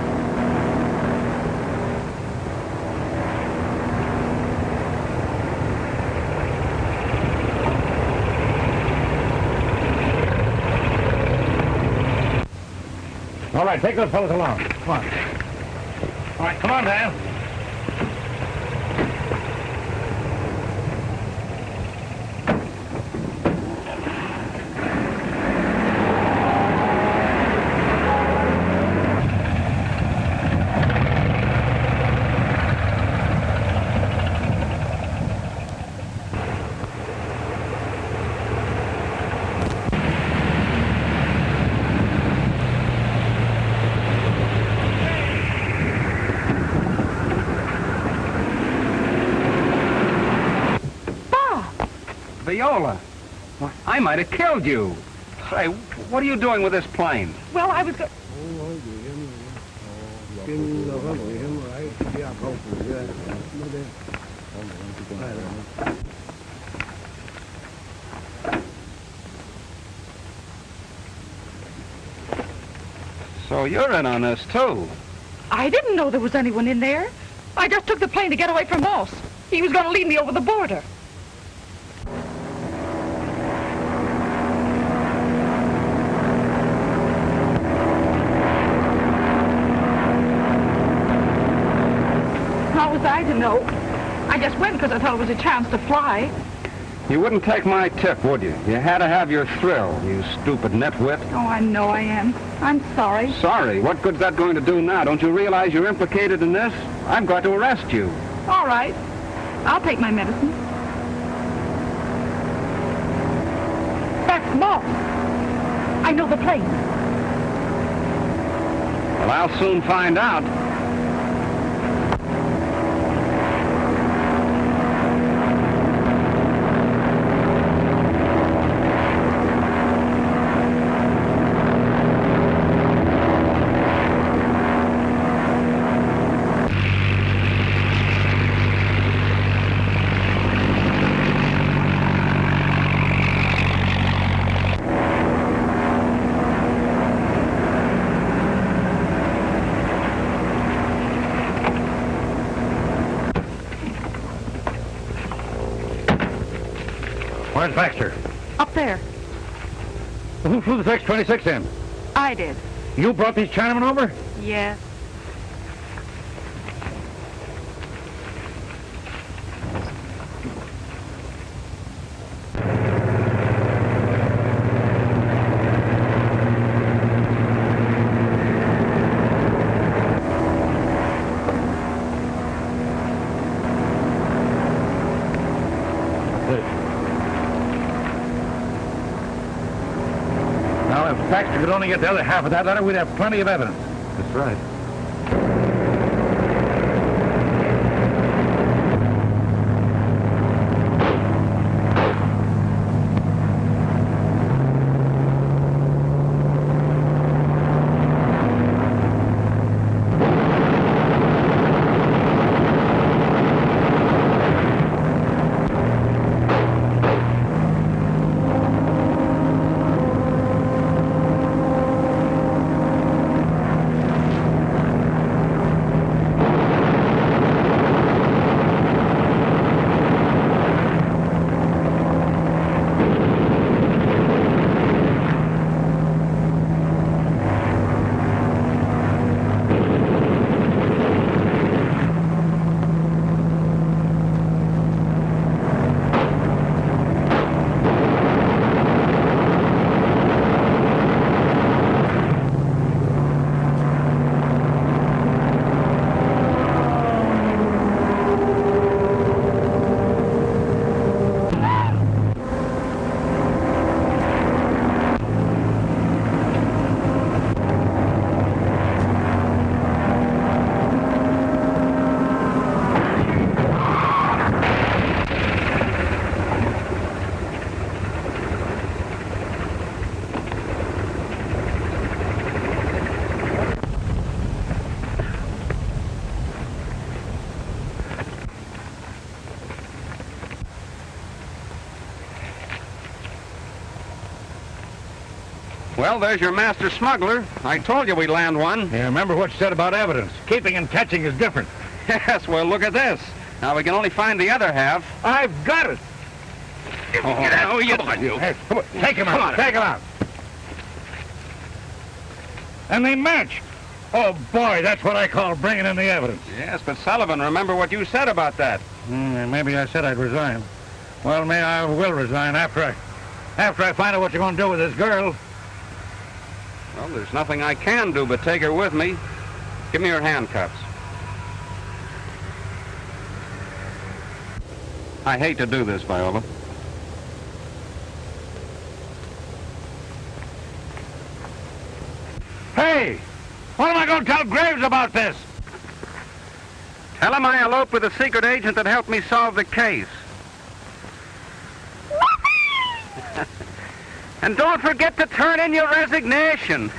S6: All right, take those fellas along. Come on. All right, come on, Dan.
S10: Viola, I might have killed you. Say, what are you doing with this plane?
S3: Well, I was
S10: So you're in on this, too.
S3: I didn't know there was anyone in there. I just took the plane to get away from Moss. He was going to lead me over the border. How was I to know? I just went because I thought it was a chance to fly.
S10: You wouldn't take my tip, would you? You had to have your thrill, you stupid nitwit.
S3: Oh, I know I am. I'm sorry.
S10: Sorry? What good's that going to do now? Don't you realize you're implicated in this? I've got to arrest you.
S3: All right. I'll take my medicine. That's Moss. I know the plane.
S10: Well, I'll soon find out.
S6: Where's Baxter?
S3: Up there.
S6: Who flew the X-26 in?
S3: I did.
S6: You brought these Chinamen over?
S3: Yes.
S6: Now, if Baxter could only get the other half of that letter, we'd have plenty of evidence.
S8: That's right.
S10: Well, there's your master smuggler. I told you we'd land one.
S6: Yeah, remember what you said about evidence. Keeping and catching is different.
S10: Yes, well, look at this. Now, we can only find the other half.
S6: I've got it.
S10: Oh, no, you... Come on, you.
S6: Hey, come on. Take him out. Take him out. And they match. Oh, boy, that's what I call bringing in the evidence.
S10: Yes, but Sullivan, remember what you said about that.
S6: Maybe I said I'd resign. Well, maybe I will resign after I find out what you're going to do with this girl.
S10: Well, there's nothing I can do but take her with me. Give me your handcuffs. I hate to do this, Viola.
S6: Hey, what am I going to tell Graves about this?
S10: Tell him I eloped with a secret agent that helped me solve the case. And don't forget to turn in your resignation.